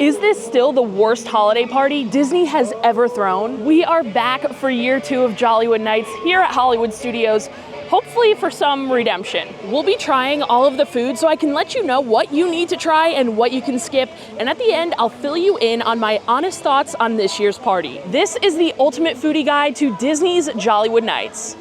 Is this still the worst holiday party Disney has ever thrown? We are back for year 2 of Jollywood Nights here at Hollywood Studios, hopefully for some redemption. We'll be trying all of the food so I can let you know what you need to try and what you can skip. And at the end, I'll fill you in on my honest thoughts on this year's party. This is the ultimate foodie guide to Disney's Jollywood Nights.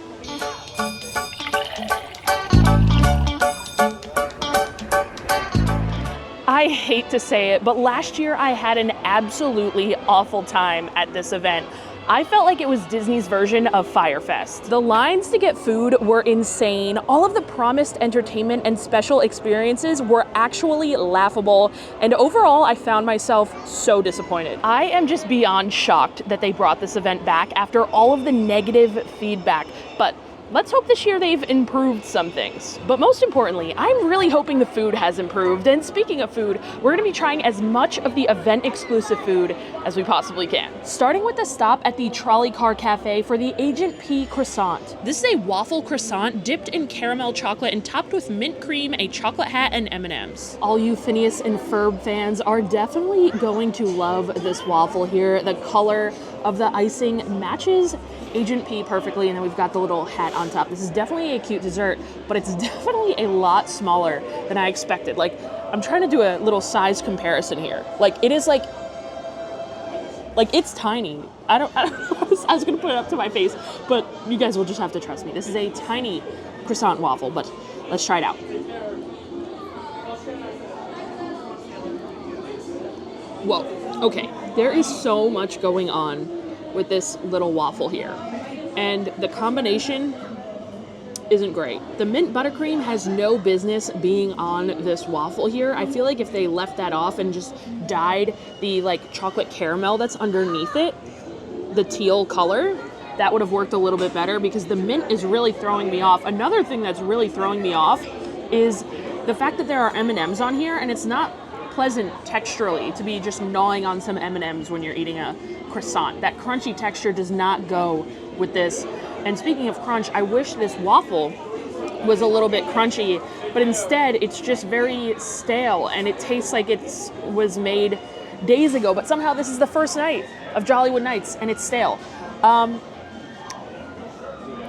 I hate to say it, but last year I had an absolutely awful time at this event. I felt like it was Disney's version of Fyre Fest. The lines to get food were insane. All of the promised entertainment and special experiences were actually laughable. And overall, I found myself so disappointed. I am just beyond shocked that they brought this event back after all of the negative feedback. But let's hope this year they've improved some things. But most importantly, I'm really hoping the food has improved. And speaking of food, we're gonna be trying as much of the event exclusive food as we possibly can. Starting with a stop at the Trolley Car Cafe for the Agent P croissant. This is a waffle croissant dipped in caramel chocolate and topped with mint cream, a chocolate hat, and M&Ms. All you Phineas and Ferb fans are definitely going to love this waffle here. The color of the icing matches Agent P perfectly, and then we've got the little hat on top. This is definitely a cute dessert, but it's definitely a lot smaller than I expected. Like, I'm trying to do a little size comparison here. Like, it is like it's tiny. I don't know. I was gonna put it up to my face, but you guys will just have to trust me. This is a tiny croissant waffle, but let's try it out. Whoa, okay. There is so much going on with this little waffle here, and the combination isn't great. The mint buttercream has no business being on this waffle here. I feel like if they left that off and just dyed the like chocolate caramel that's underneath it the teal color, that would have worked a little bit better, because the mint is really throwing me off. Another thing that's really throwing me off is the fact that there are M&Ms on here, and it's not pleasant texturally to be just gnawing on some M&Ms when you're eating a croissant. That crunchy texture does not go with this. And speaking of crunch, I wish this waffle was a little bit crunchy, but instead it's just very stale and it tastes like it was made days ago, but somehow this is the first night of Jollywood Nights and it's stale.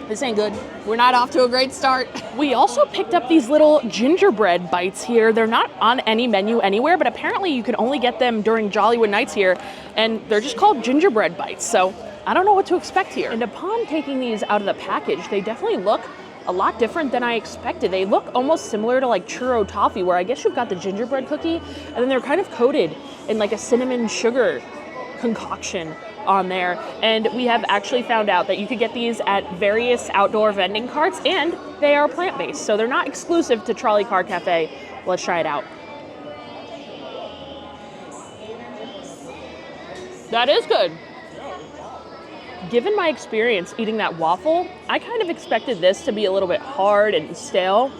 This ain't good. We're not off to a great start. We also picked up these little gingerbread bites here. They're not on any menu anywhere, but apparently you can only get them during Jollywood Nights here, and they're just called gingerbread bites. So I don't know what to expect here. And upon taking these out of the package, they definitely look a lot different than I expected. They look almost similar to like churro toffee, where I guess you've got the gingerbread cookie, and then they're kind of coated in like a cinnamon sugar concoction on there. And we have actually found out that you could get these at various outdoor vending carts, and they are plant-based, so they're not exclusive to Trolley Car Cafe. Let's try it out. That is good. Given my experience eating that waffle, I kind of expected this to be a little bit hard and stale,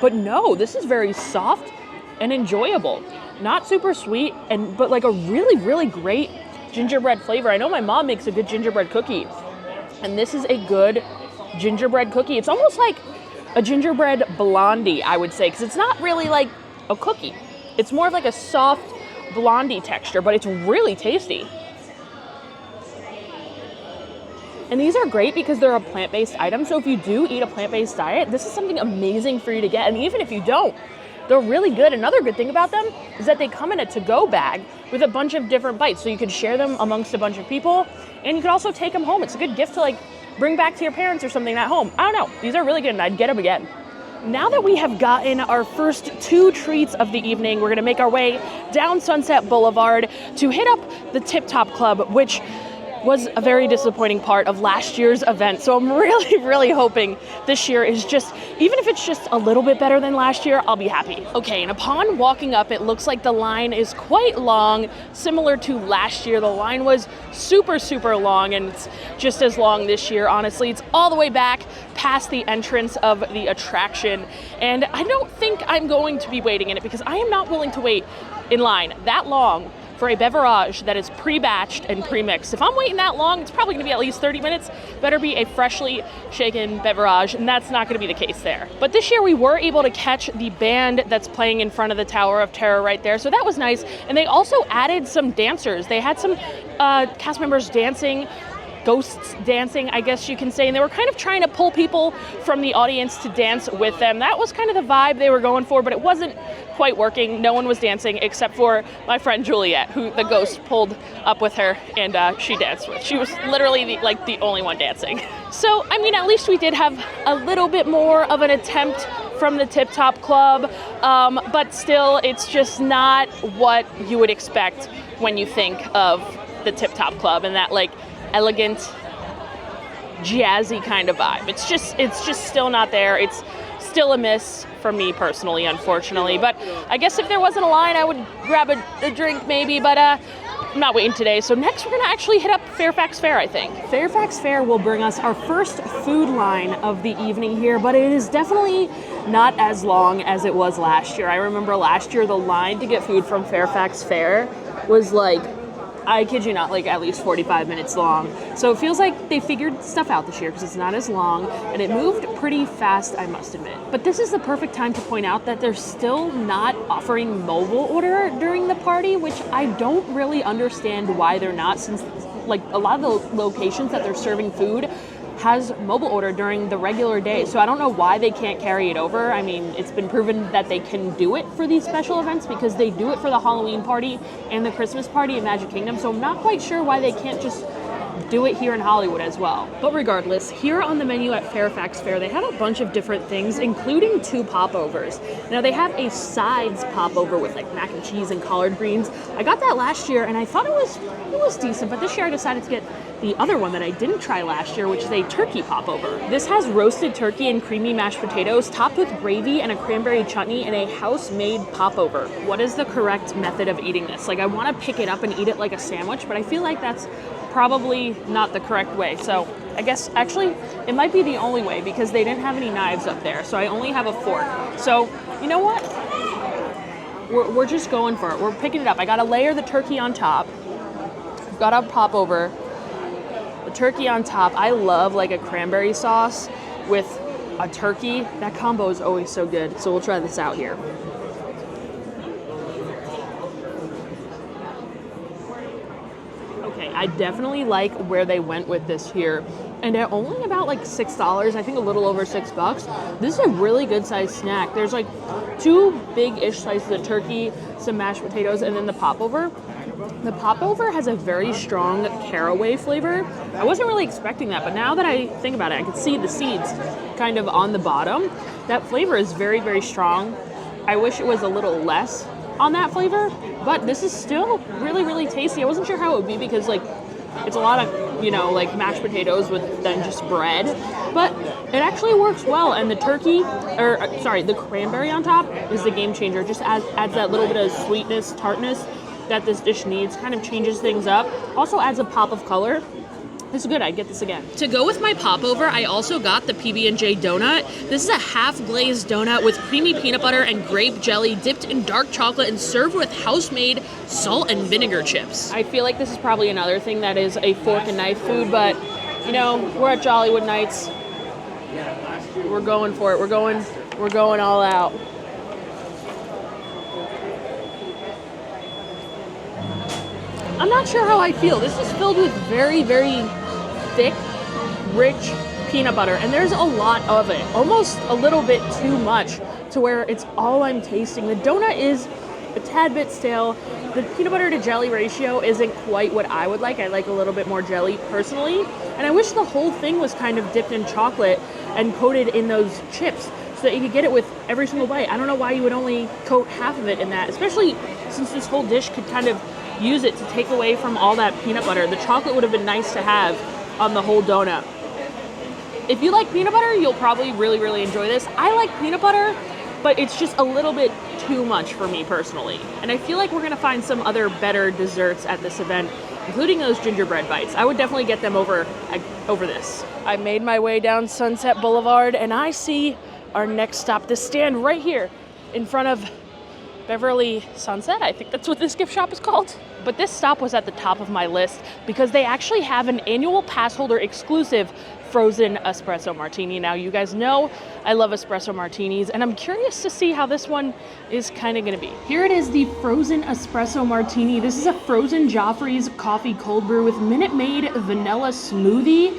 but no, this is very soft and enjoyable. Not super sweet, but like a really, really great gingerbread flavor. I know my mom makes a good gingerbread cookie, and this is a good gingerbread cookie. It's almost like a gingerbread blondie, I would say, because it's not really like a cookie. It's more of like a soft blondie texture, but it's really tasty. And these are great because they're a plant-based item, so if you do eat a plant-based diet, this is something amazing for you to get. And even if you don't, they're really good. Another good thing about them is that they come in a to-go bag with a bunch of different bites, so you can share them amongst a bunch of people, and you can also take them home. It's a good gift to like bring back to your parents or something at home. I don't know. These are really good, and I'd get them again. Now that we have gotten our first 2 treats of the evening, we're gonna make our way down Sunset Boulevard to hit up the Tip Top Club, which was a very disappointing part of last year's event. So I'm really, really hoping this year is just, even if it's just a little bit better than last year, I'll be happy. Okay, and upon walking up, it looks like the line is quite long, similar to last year. The line was super, super long, and it's just as long this year, honestly. It's all the way back past the entrance of the attraction, and I don't think I'm going to be waiting in it because I am not willing to wait in line that long for a beverage that is pre-batched and pre-mixed. If I'm waiting that long, it's probably gonna be at least 30 minutes. Better be a freshly shaken beverage, and that's not gonna be the case there. But this year we were able to catch the band that's playing in front of the Tower of Terror right there, so that was nice. And they also added some dancers. They had some cast members dancing, ghosts dancing, I guess you can say, and they were kind of trying to pull people from the audience to dance with them. That was kind of the vibe they were going for, but it wasn't quite working. No one was dancing except for my friend Juliet, who the ghost pulled up with her and she danced with. She was literally the only one dancing. So, I mean, at least we did have a little bit more of an attempt from the Tip Top Club, but still, it's just not what you would expect when you think of the Tip Top Club and that elegant, jazzy kind of vibe. It's just still not there. It's still a miss for me personally, unfortunately. But I guess if there wasn't a line, I would grab a drink maybe, but I'm not waiting today. So next we're gonna actually hit up Fairfax Fare, I think. Fairfax Fare will bring us our first food line of the evening here, but it is definitely not as long as it was last year. I remember last year the line to get food from Fairfax Fare was I kid you not, at least 45 minutes long. So it feels like they figured stuff out this year because it's not as long and it moved pretty fast, I must admit. But this is the perfect time to point out that they're still not offering mobile order during the party, which I don't really understand why they're not, since a lot of the locations that they're serving food has mobile order during the regular day. So I don't know why they can't carry it over. I mean, it's been proven that they can do it for these special events because they do it for the Halloween party and the Christmas party at Magic Kingdom. So I'm not quite sure why they can't just do it here in Hollywood as well. But regardless, here on the menu at Fairfax Fare, they have a bunch of different things, including 2 popovers. Now they have a sides popover with mac and cheese and collard greens. I got that last year and I thought it was decent, but this year I decided to get the other one that I didn't try last year, which is a turkey popover. This has roasted turkey and creamy mashed potatoes topped with gravy and a cranberry chutney and a house-made popover. What is the correct method of eating this? I want to pick it up and eat it like a sandwich, but I feel like that's probably not the correct way. So I guess actually it might be the only way because they didn't have any knives up there. So I only have a fork. So you know what? We're just going for it. We're picking it up. I got to layer the turkey on top. I've got a popover. The turkey on top. I love a cranberry sauce with a turkey. That combo is always so good. So we'll try this out here. Okay, I definitely like where they went with this here. And they're only about $6, I think a little over $6. This is a really good sized snack. There's 2 big-ish slices of turkey, some mashed potatoes, and then the popover. The popover has a very strong caraway flavor. I wasn't really expecting that, but now that I think about it, I can see the seeds kind of on the bottom. That flavor is very, very strong. I wish it was a little less on that flavor, but this is still really, really tasty. I wasn't sure how it would be because it's a lot of, mashed potatoes with then just bread, but it actually works well. And the the cranberry on top is the game changer. Just adds that little bit of sweetness, tartness that this dish needs, kind of changes things up. Also adds a pop of color. This is good, I'd get this again. To go with my popover, I also got the PB&J donut. This is a half-glazed donut with creamy peanut butter and grape jelly dipped in dark chocolate and served with house-made salt and vinegar chips. I feel like this is probably another thing that is a fork and knife food, but we're at Jollywood Nights. We're going for it. We're going all out. I'm not sure how I feel. This is filled with very, very thick, rich peanut butter, and there's a lot of it, almost a little bit too much to where it's all I'm tasting. The donut is a tad bit stale. The peanut butter to jelly ratio isn't quite what I would like. I like a little bit more jelly personally, and I wish the whole thing was kind of dipped in chocolate and coated in those chips so that you could get it with every single bite. I don't know why you would only coat half of it in that, especially since this whole dish could kind of use it to take away from all that peanut butter. The chocolate would have been nice to have on the whole donut. If you like peanut butter, you'll probably really, really enjoy this. I like peanut butter, but it's just a little bit too much for me personally. And I feel like we're gonna find some other better desserts at this event, including those gingerbread bites. I would definitely get them over this. I made my way down Sunset Boulevard and I see our next stop, this stand right here in front of Beverly Sunset, I think that's what this gift shop is called. But this stop was at the top of my list because they actually have an annual pass holder exclusive frozen espresso martini. Now, you guys know I love espresso martinis, and I'm curious to see how this one is kind of gonna be. Here it is, the frozen espresso martini. This is a frozen Joffrey's coffee cold brew with Minute Maid vanilla smoothie,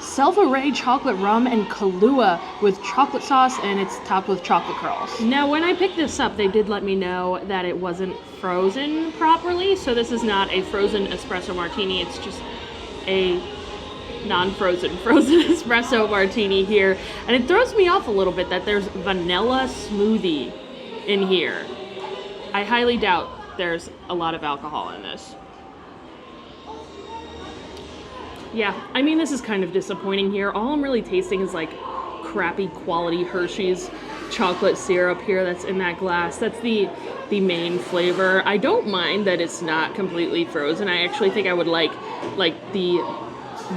self-array chocolate rum, and Kahlua with chocolate sauce, and it's topped with chocolate curls. Now, when I picked this up, they did let me know that it wasn't frozen properly, so this is not a frozen espresso martini, it's just a non-frozen frozen espresso martini here. And it throws me off a little bit that there's vanilla smoothie in here. I highly doubt there's a lot of alcohol in this. Yeah, I mean, this is kind of disappointing here. All I'm really tasting is like crappy quality Hershey's chocolate syrup here that's in that glass. That's the main flavor. I don't mind that it's not completely frozen. I actually think I would like the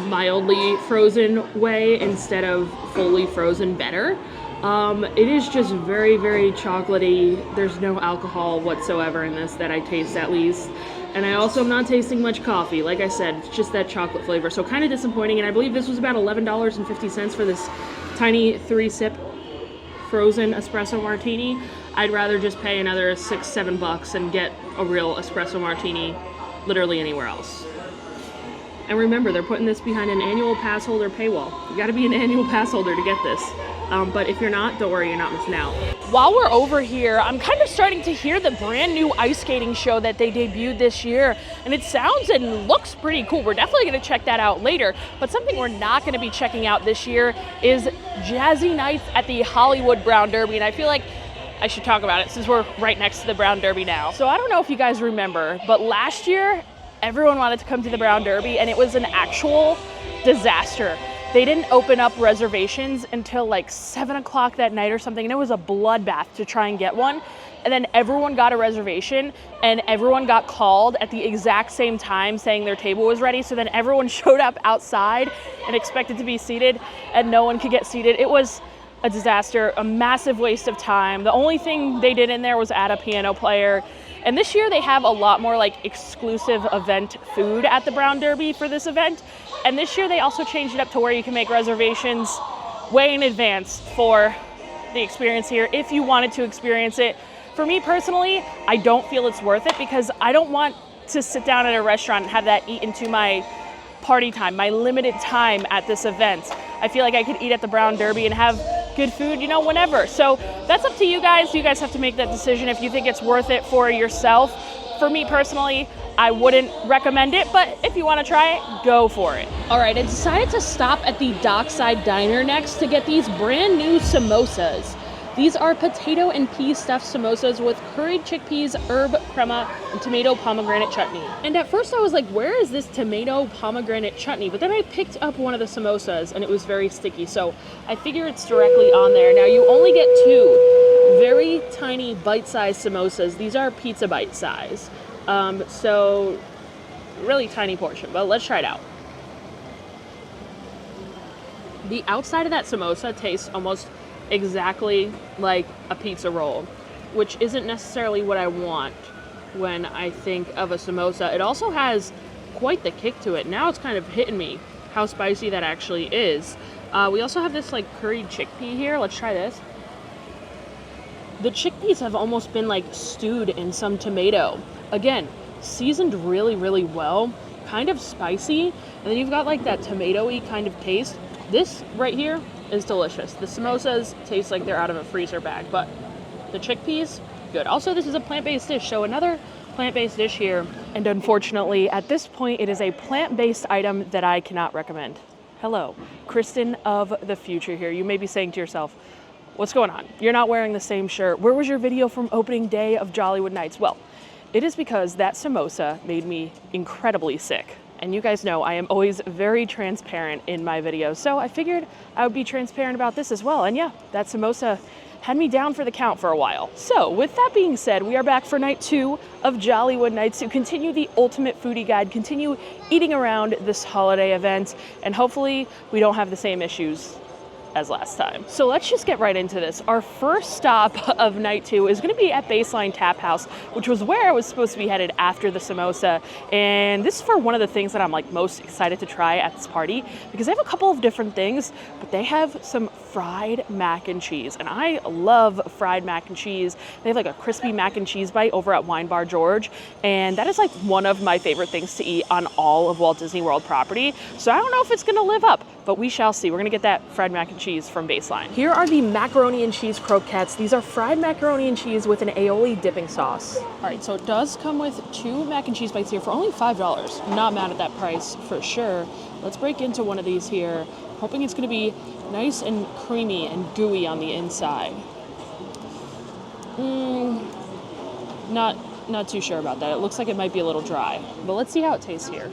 mildly frozen way instead of fully frozen better. It is just very, very chocolatey. There's no alcohol whatsoever in this that I taste, at least. And I also am not tasting much coffee. Like I said, it's just that chocolate flavor. So kind of disappointing. And I believe this was about $11.50 for this tiny 3-sip frozen espresso martini. I'd rather just pay another $6-7 and get a real espresso martini literally anywhere else. And remember, they're putting this behind an annual pass holder paywall. You gotta be an annual pass holder to get this. But if you're not, don't worry, you're not missing out. While we're over here, I'm kind of starting to hear the brand new ice skating show that they debuted this year. And it sounds and looks pretty cool. We're definitely gonna check that out later. But something we're not gonna be checking out this year is Jazzy Nights at the Hollywood Brown Derby. And I feel like I should talk about it since we're right next to the Brown Derby now. So I don't know if you guys remember, but last year, everyone wanted to come to the Brown Derby, and it was an actual disaster. They didn't open up reservations until like 7 o'clock that night or something, and it was a bloodbath to try and get one. And then everyone got a reservation, and everyone got called at the exact same time saying their table was ready. So then everyone showed up outside and expected to be seated, and no one could get seated. It was a disaster, a massive waste of time. The only thing they did in there was add a piano player. And this year they have a lot more like exclusive event food at the Brown Derby for this event. And this year they also changed it up to where you can make reservations way in advance for the experience here if you wanted to experience it. For me personally, I don't feel it's worth it because I don't want to sit down at a restaurant and have that eat into my party time, my limited time at this event. I feel like I could eat at the Brown Derby and have good food, you know, whenever. So that's up to you guys. You guys have to make that decision if you think it's worth it for yourself. For me personally, I wouldn't recommend it, but if you want to try it, go for it. All right, I decided to stop at the Dockside Diner next to get these brand new samosas. These are potato and pea stuffed samosas with curried chickpeas, herb crema, and tomato pomegranate chutney. And at first I was like, where is this tomato pomegranate chutney? But then I picked up one of the samosas and it was very sticky. So I figure it's directly on there. Now you only get 2 very tiny bite-sized samosas. These are pizza bite size. So really tiny portion, but let's try it out. The outside of that samosa tastes almost exactly like a pizza roll, which isn't necessarily what I want when I think of a samosa. It also has quite the kick to it. Now it's kind of hitting me how spicy that actually is. We also have this like curried chickpea here. Let's try this. The chickpeas have almost been like stewed in some tomato. Again, seasoned really, really well, kind of spicy. And then you've got like that tomatoey kind of taste. This right here is delicious. The samosas taste like they're out of a freezer bag, but the chickpeas, good. Also, this is a plant-based dish, so another plant-based dish here. And unfortunately, at this point, it is a plant-based item that I cannot recommend. Hello, Kristen of the future here. You may be saying to yourself, what's going on? You're not wearing the same shirt. Where was your video from opening day of Jollywood Nights? Well, it is because that samosa made me incredibly sick. And you guys know I am always very transparent in my videos, so I figured I would be transparent about this as well. And yeah, that samosa had me down for the count for a while. So with that being said, we are back for night 2 of Jollywood Nights to continue the ultimate foodie guide, continue eating around this holiday event, and hopefully we don't have the same issues as last time. So let's just get right into this. Our first stop of night 2 is going to be at Baseline Tap House, which was where I was supposed to be headed after the samosa. And this is for one of the things that I'm like most excited to try at this party, because they have a couple of different things, but they have some fried mac and cheese. And I love fried mac and cheese. They have like a crispy mac and cheese bite over at Wine Bar George. And that is like one of my favorite things to eat on all of Walt Disney World property. So I don't know if it's gonna live up, but we shall see. We're gonna get that fried mac and cheese from Baseline. Here are the macaroni and cheese croquettes. These are fried macaroni and cheese with an aioli dipping sauce. All right, so it does come with 2 mac and cheese bites here for only $5. I'm not mad at that price for sure. Let's break into one of these here. Hoping it's gonna be nice and creamy and gooey on the inside. Not too sure about that. It looks like it might be a little dry, but let's see how it tastes here.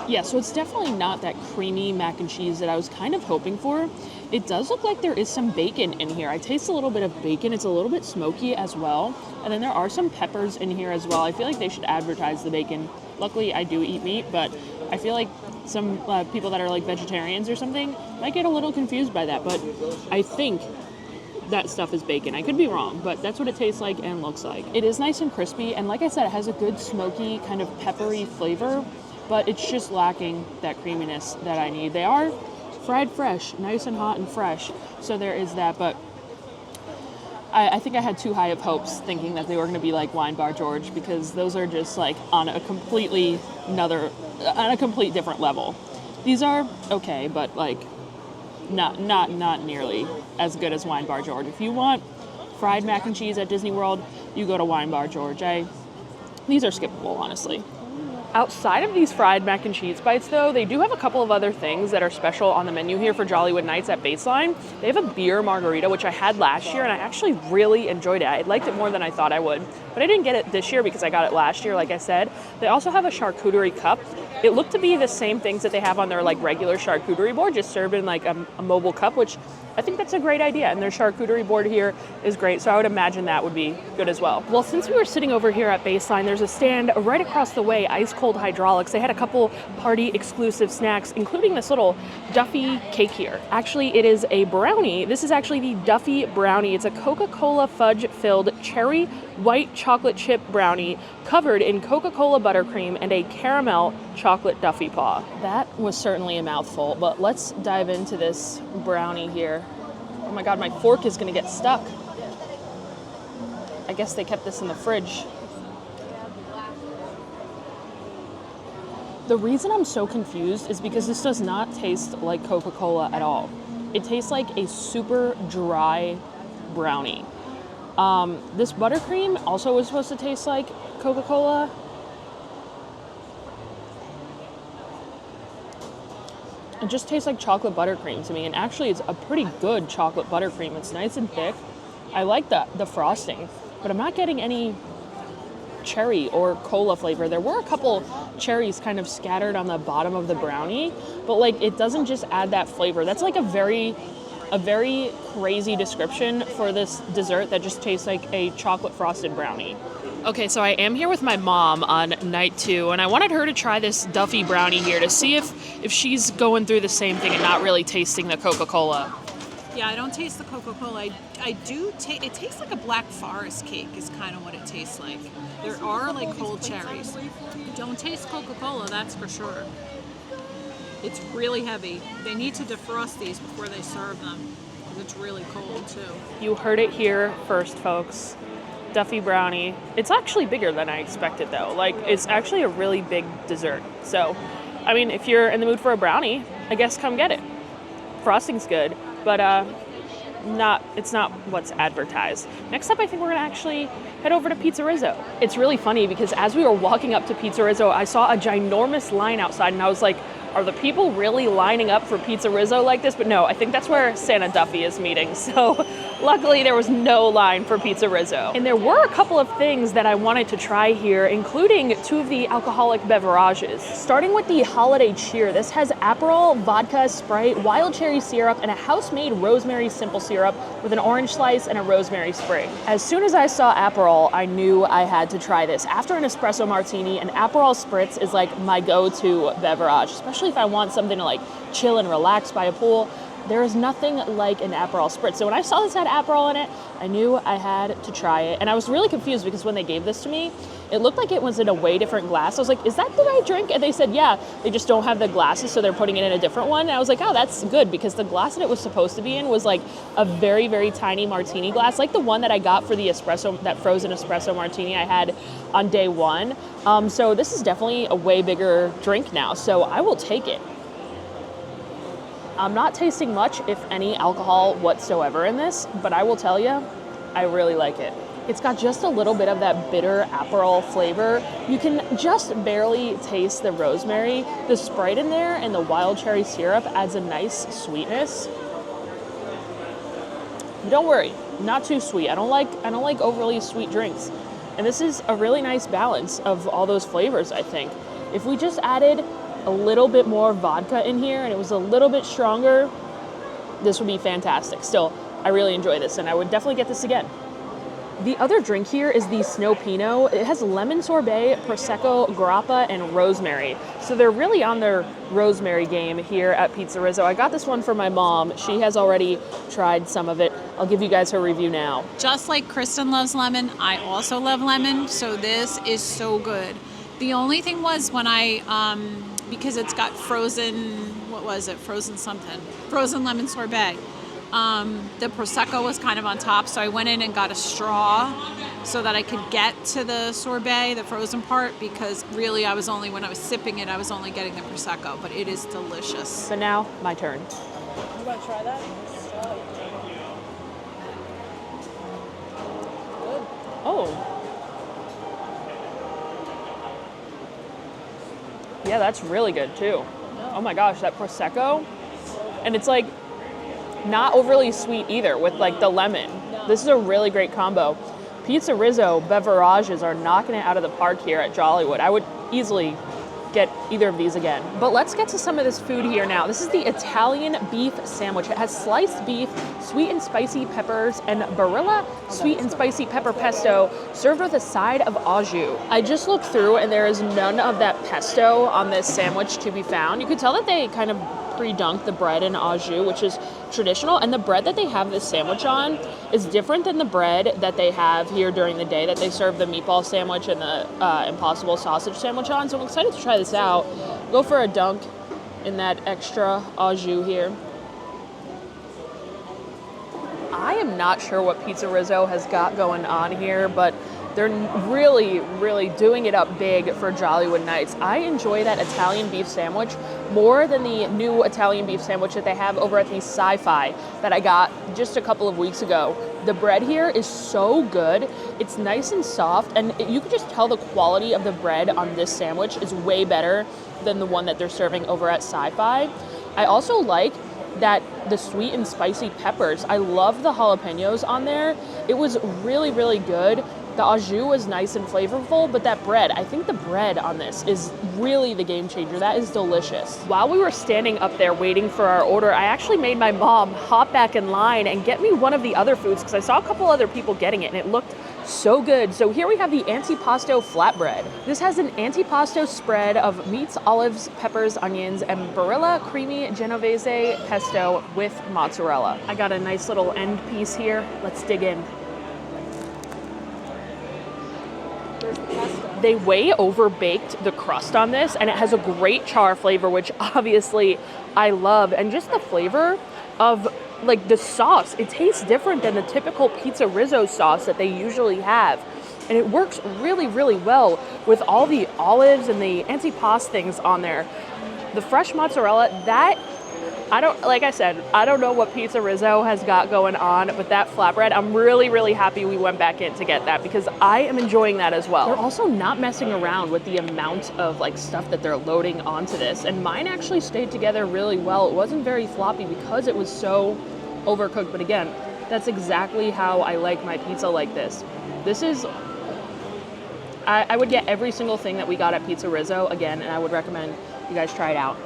Yeah, so it's definitely not that creamy mac and cheese that I was kind of hoping for. It does look like there is some bacon in here. I taste a little bit of bacon. It's a little bit smoky as well. And then there are some peppers in here as well. I feel like they should advertise the bacon. Luckily, I do eat meat, but I feel like some people that are like vegetarians or something might get a little confused by that. But I think that stuff is bacon. I could be wrong, but that's what it tastes like and looks like. It is nice and crispy, and like I said, it has a good smoky kind of peppery flavor, but it's just lacking that creaminess that I need. They are fried fresh, nice and hot and fresh, so there is that, but I think I had too high of hopes thinking that they were going to be like Wine Bar George, because those are just like on a complete different level. These are okay, but like not nearly as good as Wine Bar George. If you want fried mac and cheese at Disney World, you go to Wine Bar George. These are skippable, honestly. Outside of these fried mac and cheese bites, though, they do have a couple of other things that are special on the menu here for Jollywood Nights at Baseline. They have a beer margarita, which I had last year, and I actually really enjoyed it. I liked it more than I thought I would, but I didn't get it this year because I got it last year, like I said. They also have a charcuterie cup. It looked to be the same things that they have on their like regular charcuterie board, just served in like a mobile cup, which I think that's a great idea. And their charcuterie board here is great, so I would imagine that would be good as well. Well, since we were sitting over here at Baseline, there's a stand right across the way, Ice Cold Hydraulics. They had a couple party exclusive snacks, including this little Duffy cake here. Actually, it is a brownie. This is actually the Duffy brownie. It's a Coca-Cola fudge filled cherry white chocolate chip brownie covered in Coca-Cola buttercream and a caramel chocolate Duffy paw. That was certainly a mouthful, but let's dive into this brownie here. Oh my God, my fork is gonna get stuck. I guess they kept this in the fridge. The reason I'm so confused is because this does not taste like Coca-Cola at all. It tastes like a super dry brownie. This buttercream also was supposed to taste like Coca-Cola. It just tastes like chocolate buttercream to me, and actually it's a pretty good chocolate buttercream. It's nice and thick. I like the frosting, but I'm not getting any cherry or cola flavor. There were a couple cherries kind of scattered on the bottom of the brownie, but like it doesn't just add that flavor. That's like a very crazy description for this dessert that just tastes like a chocolate frosted brownie. Okay, so I am here with my mom on night 2, and I wanted her to try this Duffy brownie here to see if she's going through the same thing and not really tasting the Coca-Cola. Yeah, I don't taste the Coca-Cola. I do taste, it tastes like a Black Forest cake is kind of what it tastes like. There are like cold cherries. Don't taste Coca-Cola, that's for sure. It's really heavy. They need to defrost these before they serve them, because it's really cold too. You heard it here first, folks. Duffy brownie. It's actually bigger than I expected though. Like, it's actually a really big dessert. So, I mean, if you're in the mood for a brownie, I guess come get it. Frosting's good, but it's not what's advertised. Next up, I think we're gonna actually head over to Pizzerizzo. It's really funny because as we were walking up to Pizzerizzo, I saw a ginormous line outside, and I was like, are the people really lining up for Pizzerizzo like this? But no, I think that's where Santa Duffy is meeting. So Luckily, there was no line for Pizzerizzo. And there were a couple of things that I wanted to try here, including 2 of the alcoholic beverages. Starting with the Holiday Cheer, this has Aperol, vodka, Sprite, wild cherry syrup, and a house-made rosemary simple syrup with an orange slice and a rosemary sprig. As soon as I saw Aperol, I knew I had to try this. After an espresso martini, an Aperol Spritz is like my go-to beverage, especially if I want something to like chill and relax by a pool. There is nothing like an Aperol Spritz. So when I saw this had Aperol in it, I knew I had to try it. And I was really confused because when they gave this to me, it looked like it was in a way different glass. I was like, is that the right drink? And they said, yeah, they just don't have the glasses, so they're putting it in a different one. And I was like, oh, that's good, because the glass that it was supposed to be in was like a very, very tiny martini glass, like the one that I got for the espresso, that frozen espresso martini I had on day 1. So this is definitely a way bigger drink now, so I will take it. I'm not tasting much, if any, alcohol whatsoever in this, but I will tell you, I really like it. It's got just a little bit of that bitter Aperol flavor. You can just barely taste the rosemary. The Sprite in there and the wild cherry syrup adds a nice sweetness. But don't worry, not too sweet. I don't like overly sweet drinks. And this is a really nice balance of all those flavors, I think. If we just added a little bit more vodka in here and it was a little bit stronger, this would be fantastic. Still, I really enjoy this and I would definitely get this again. The other drink here is the Snow Pinot. It has lemon sorbet, Prosecco, grappa, and rosemary. So they're really on their rosemary game here at Pizzerizzo. I got this one for my mom. She has already tried some of it. I'll give you guys her review now. Just like Kristen loves lemon, I also love lemon, so this is so good. The only thing was when because it's got frozen, what was it? Frozen something. Frozen lemon sorbet. The Prosecco was kind of on top, so I went in and got a straw so that I could get to the sorbet, the frozen part, because really when I was sipping it, I was only getting the Prosecco, but it is delicious. So now, my turn. You want to try that? Good. Oh. Yeah, that's really good too. Oh my gosh, that Prosecco. And it's like not overly sweet either with like the lemon. This is a really great combo. Pizzerizzo beverages are knocking it out of the park here at Jollywood. I would easily get either of these again. But let's get to some of this food here now. This is the Italian beef sandwich. It has sliced beef, sweet and spicy peppers, and Barilla sweet and spicy pepper pesto served with a side of au jus. I just looked through and there is none of that pesto on this sandwich to be found. You could tell that they kind of pre-dunked the bread in au jus, which is traditional, and the bread that they have this sandwich on is different than the bread that they have here during the day that they serve the meatball sandwich and the Impossible sausage sandwich on. So I'm excited to try this out. Go for a dunk in that extra au jus here. I am not sure what Pizzerizzo has got going on here, but they're really, really doing it up big for Jollywood Nights. I enjoy that Italian beef sandwich more than the new Italian beef sandwich that they have over at the Sci-Fi that I got just a couple of weeks ago. The bread here is so good. It's nice and soft, and you can just tell the quality of the bread on this sandwich is way better than the one that they're serving over at Sci-Fi. I also like that the sweet and spicy peppers. I love the jalapenos on there. It was really, really good. The au jus was nice and flavorful, but that bread, I think the bread on this is really the game changer. That is delicious. While we were standing up there waiting for our order, I actually made my mom hop back in line and get me one of the other foods because I saw a couple other people getting it and it looked so good. So here we have the antipasto flatbread. This has an antipasto spread of meats, olives, peppers, onions, and Barilla creamy Genovese pesto with mozzarella. I got a nice little end piece here. Let's dig in. They way over baked the crust on this, and it has a great char flavor, which obviously I love. And just the flavor of like the sauce, it tastes different than the typical Pizzerizzo sauce that they usually have. And it works really, really well with all the olives and the antipasto things on there. The fresh mozzarella, that, like I said, I don't know what Pizzerizzo has got going on, but that flatbread, I'm really, really happy we went back in to get that because I am enjoying that as well. They're also not messing around with the amount of like stuff that they're loading onto this, and mine actually stayed together really well. It wasn't very floppy because it was so overcooked, but again, That's exactly how I like my pizza like this. This is, I would get every single thing that we got at Pizzerizzo again, and I would recommend you guys try it out.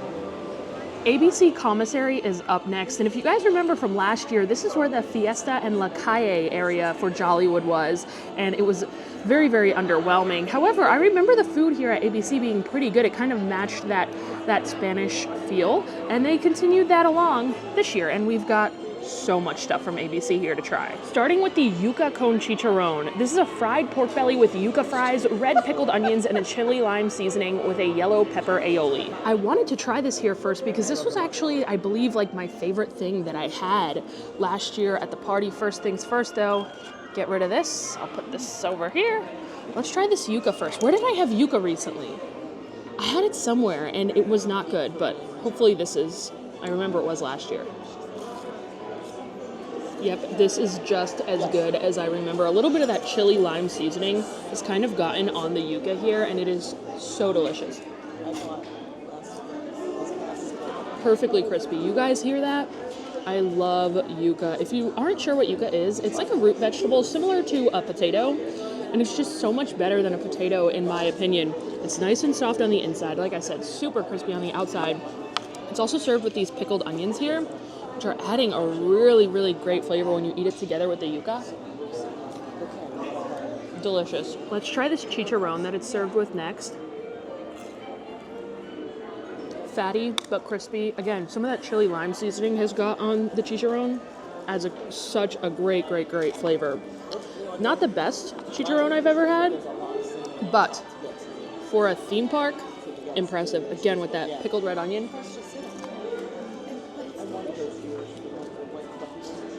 ABC Commissary is up next, and if you guys remember from last year, this is where the Fiesta and La Calle area for Jollywood was, and it was very, very underwhelming. However, I remember the food here at ABC being pretty good. It kind of matched that Spanish feel, and they continued that along this year, and we've got so much stuff from ABC here to try. Starting with the yuca con chicharron. This is a fried pork belly with yuca fries, red pickled onions, and a chili lime seasoning with a yellow pepper aioli. I wanted to try this here first because this was actually, I believe, like my favorite thing that I had last year at the party. First things first though, get rid of this. I'll put this over here. Let's try this yuca first. Where did I have yuca recently? I had it somewhere and it was not good, but hopefully this is, I remember it was last year. Yep, this is just as good as I remember. A little bit of that chili lime seasoning has kind of gotten on the yuca here, and it is so delicious. Perfectly crispy. You guys hear that? I love yuca. If you aren't sure what yuca is, it's like a root vegetable similar to a potato, and it's just so much better than a potato in my opinion. It's nice and soft on the inside. Like I said, super crispy on the outside. It's also served with these pickled onions here, which are adding a really, really great flavor when you eat it together with the yuca. Delicious. Let's try this chicharron that it's served with next. Fatty, but crispy. Again, some of that chili lime seasoning has got on the chicharron. Adds such a great, great, great flavor. Not the best chicharron I've ever had, but for a theme park, impressive. Again, with that pickled red onion.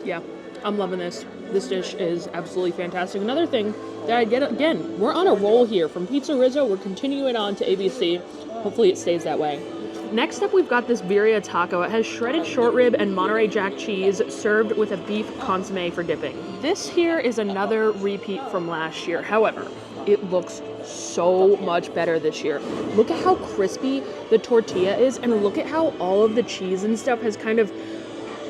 Yeah, I'm loving this. This dish is absolutely fantastic. Another thing that I get, again, we're on a roll here. From Pizzerizzo, we're continuing on to ABC. Hopefully it stays that way. Next up, we've got this birria taco. It has shredded short rib and Monterey Jack cheese served with a beef consomme for dipping. This here is another repeat from last year. However, it looks so much better this year. Look at how crispy the tortilla is, and look at how all of the cheese and stuff has kind of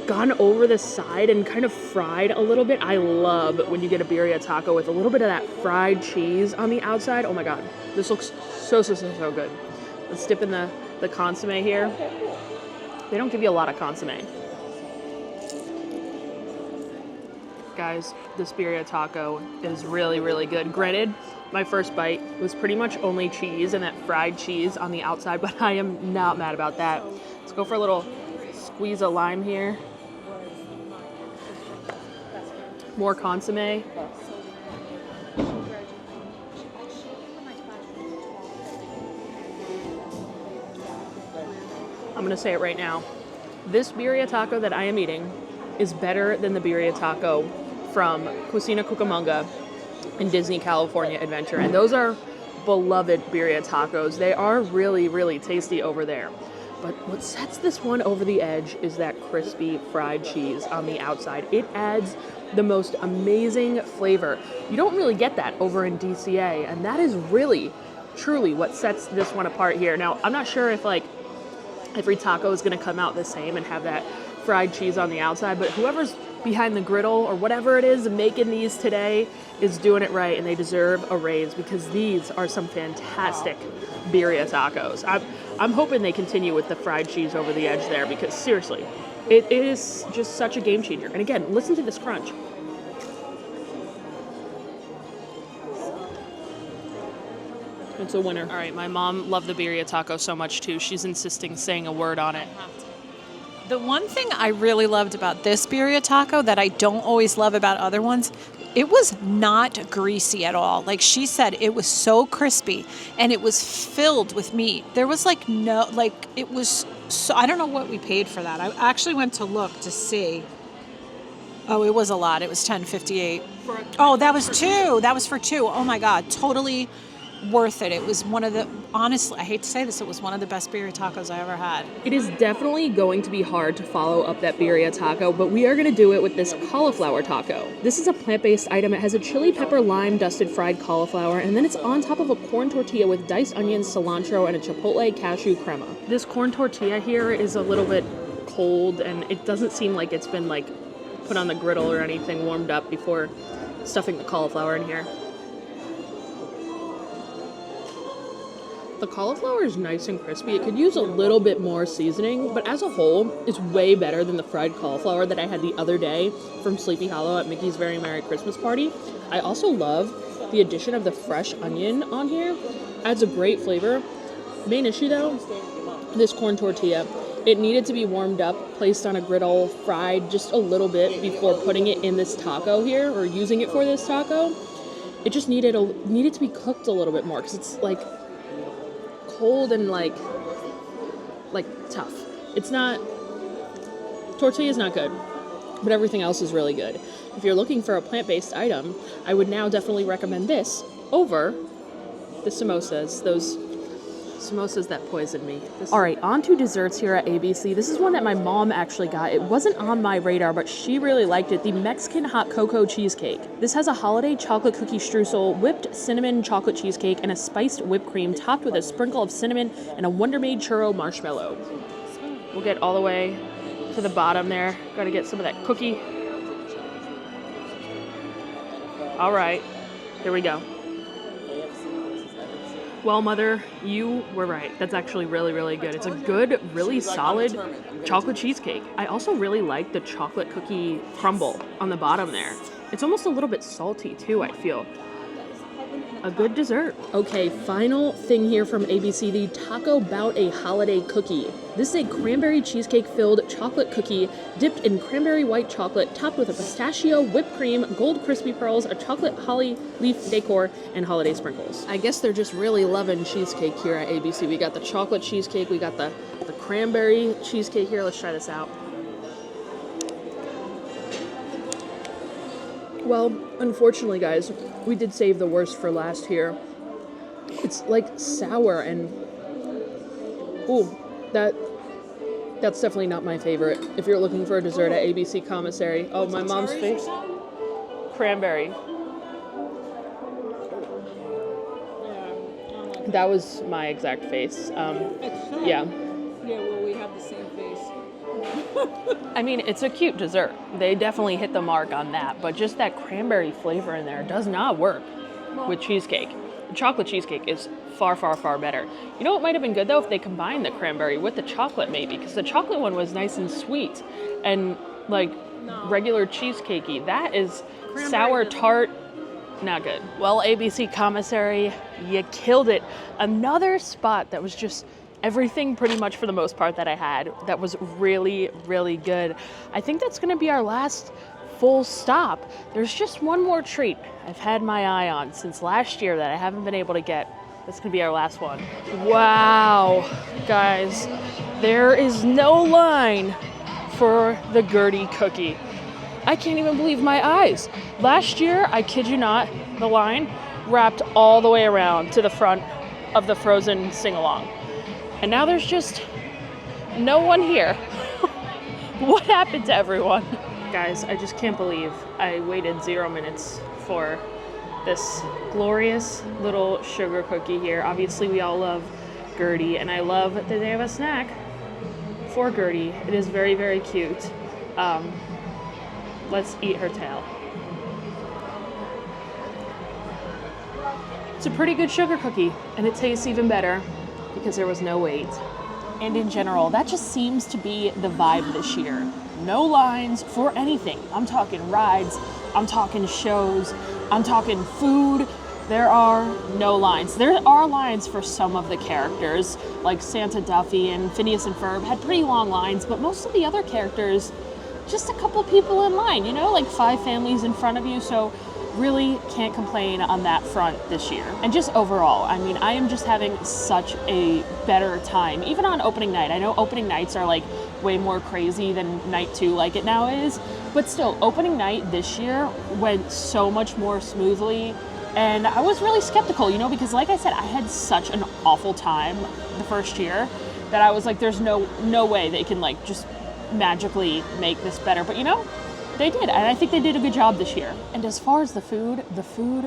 gone over the side and kind of fried a little bit. I love when you get a birria taco with a little bit of that fried cheese on the outside. Oh my god, this looks so good. Let's dip in the consomme here. They don't give you a lot of consomme. Guys, this birria taco is really, really good. Granted, my first bite was pretty much only cheese and that fried cheese on the outside, but I am not mad about that. Let's go for a little squeeze of lime here. More consomme. I'm gonna say it right now. This birria taco that I am eating is better than the birria taco from Cucina Cucamonga in Disney California Adventure. And those are beloved birria tacos. They are really, really tasty over there. But what sets this one over the edge is that crispy fried cheese on the outside. It adds the most amazing flavor. You don't really get that over in DCA, and that is really, truly what sets this one apart here. Now, I'm not sure if like every taco is gonna come out the same and have that fried cheese on the outside, but whoever's behind the griddle or whatever it is making these today is doing it right, and they deserve a raise because these are some fantastic birria tacos. I'm hoping they continue with the fried cheese over the edge there because seriously, it is just such a game changer. And again, listen to this crunch. It's a winner. All right, my mom loved the birria taco so much too. She's insisting saying a word on it. The one thing I really loved about this birria taco that I don't always love about other ones, it was not greasy at all. Like she said, it was so crispy and it was filled with meat. There was like no, like it was so, I don't know what we paid for that. I actually went to look to see. Oh, it was a lot. It was $10.58. Oh, that was two. That was for two. Oh my God. Totally worth it. It was one of the, honestly, I hate to say this, it was one of the best birria tacos I ever had. It is definitely going to be hard to follow up that birria taco, but we are going to do it with this cauliflower taco. This is a plant-based item. It has a chili pepper lime dusted fried cauliflower, and then it's on top of a corn tortilla with diced onions, cilantro, and a chipotle cashew crema. This corn tortilla here is a little bit cold, and it doesn't seem like it's been like put on the griddle or anything, warmed up before stuffing the cauliflower in here. The cauliflower is nice and crispy. It could use a little bit more seasoning, but as a whole, it's way better than the fried cauliflower that I had the other day from Sleepy Hollow at Mickey's Very Merry Christmas Party. I also love the addition of the fresh onion on here. Adds a great flavor. Main issue though, this corn tortilla. It needed to be warmed up, placed on a griddle, fried just a little bit before putting it in this taco here, or using it for this taco. It just needed to be cooked a little bit more, because it's like cold and like tough. It's not, tortilla's not good, but everything else is really good. If you're looking for a plant-based item, I would now definitely recommend this over the samosas, those samosas that poisoned me. All right, on to desserts here at ABC. This is one that my mom actually got. It wasn't on my radar, but she really liked it. The Mexican hot cocoa cheesecake. This has a holiday chocolate cookie streusel, whipped cinnamon chocolate cheesecake, and a spiced whipped cream topped with a sprinkle of cinnamon and a Wonder Made churro marshmallow. We'll get all the way to the bottom there. Got to get some of that cookie. All right, here we go. Well, Mother, you were right. That's actually really, really good. It's a good, really solid chocolate cheesecake. I also really like the chocolate cookie crumble on the bottom there. It's almost a little bit salty too, I feel. A good dessert. Okay, final thing here from ABC, the Taco Bout a Holiday Cookie. This is a cranberry cheesecake filled chocolate cookie dipped in cranberry white chocolate, topped with a pistachio, whipped cream, gold crispy pearls, a chocolate holly leaf decor, and holiday sprinkles. I guess they're just really loving cheesecake here at ABC. We got the chocolate cheesecake, we got the cranberry cheesecake here. Let's try this out. Well, unfortunately, guys, we did save the worst for last here. It's like sour and... Ooh, that's definitely not my favorite. If you're looking for a dessert at ABC Commissary. Oh, my mom's face. Cranberry. That was my exact face. Yeah. Yeah, well, we have the same face. I mean, it's a cute dessert. They definitely hit the mark on that, but just that cranberry flavor in there does not work with cheesecake. Chocolate cheesecake is far, far, far better. You know what might have been good though if they combined the cranberry with the chocolate maybe, because the chocolate one was nice and sweet and like regular cheesecakey. That is cranberry sour tart, not good. Well, ABC Commissary, you killed it. Another spot that was just everything pretty much for the most part that I had that was really, really good. I think that's gonna be our last full stop. There's just one more treat I've had my eye on since last year that I haven't been able to get. That's gonna be our last one. Wow, guys, there is no line for the Gertie Cookie. I can't even believe my eyes. Last year, I kid you not, the line wrapped all the way around to the front of the Frozen sing-along. And now there's just no one here. What happened to everyone? Guys, I just can't believe I waited 0 minutes for this glorious little sugar cookie here. Obviously, we all love Gertie, and I love that they have a snack for Gertie. It is very, very cute. Let's eat her tail. It's a pretty good sugar cookie, and it tastes even better because there was no wait. And in general, that just seems to be the vibe this year. No lines for anything. I'm talking rides, I'm talking shows, I'm talking food. There are no lines. There are lines for some of the characters, like Santa Duffy and Phineas and Ferb had pretty long lines, but most of the other characters, just a couple people in line, you know, like 5 families in front of you. So really can't complain on that front this year. And just overall, I mean, I am just having such a better time. Even on opening night, I know opening nights are like way more crazy than night 2 like it now is, but still, opening night this year went so much more smoothly. And I was really skeptical, you know, because like I said, I had such an awful time the first year that I was like, there's no way they can like just magically make this better. But you know, they did, and I think they did a good job this year. And as far as the food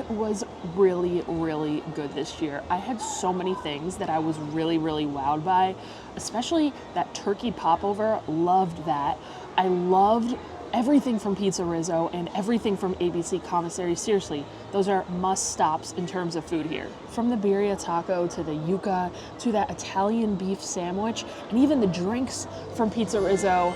was really, really good this year. I had so many things that I was really, really wowed by, especially that turkey popover. Loved that. I loved everything from Pizzerizzo and everything from ABC Commissary, seriously, those are must stops in terms of food here. From the birria taco to the yuca to that Italian beef sandwich and even the drinks from Pizzerizzo,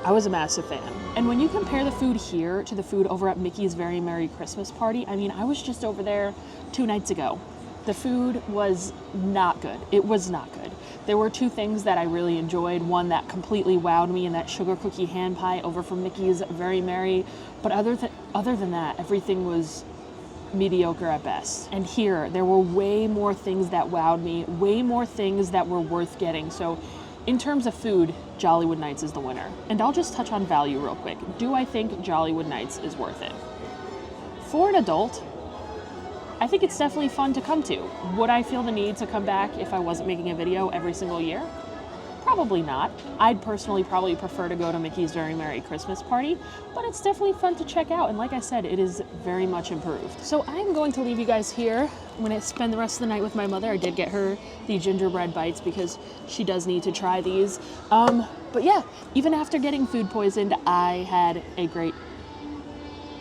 I was a massive fan. And when you compare the food here to the food over at Mickey's Very Merry Christmas Party, I mean, I was just over there 2 nights ago. The food was not good. It was not good. There were 2 things that I really enjoyed. One that completely wowed me, and that sugar cookie hand pie over from Mickey's Very Merry. But other than that, everything was mediocre at best. And here, there were way more things that wowed me, way more things that were worth getting. So in terms of food, Jollywood Nights is the winner. And I'll just touch on value real quick. Do I think Jollywood Nights is worth it? For an adult, I think it's definitely fun to come to. Would I feel the need to come back if I wasn't making a video every single year? Probably not. I'd personally probably prefer to go to Mickey's Very Merry Christmas Party, but it's definitely fun to check out. And like I said, it is very much improved. So I'm going to leave you guys here. I'm gonna spend the rest of the night with my mother. I did get her the gingerbread bites because she does need to try these. But yeah, even after getting food poisoned, I had a great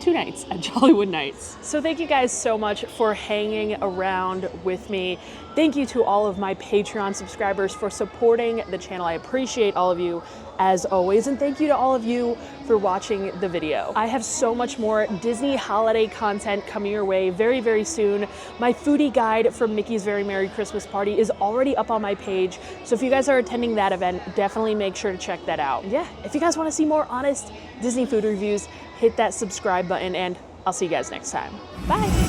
2 nights at Jollywood Nights. So thank you guys so much for hanging around with me. Thank you to all of my Patreon subscribers for supporting the channel. I appreciate all of you as always, and thank you to all of you for watching the video. I have so much more Disney holiday content coming your way very, very soon. My foodie guide from Mickey's Very Merry Christmas Party is already up on my page, so if you guys are attending that event, definitely make sure to check that out. Yeah, if you guys want to see more honest Disney food reviews, hit that subscribe button, and I'll see you guys next time. Bye.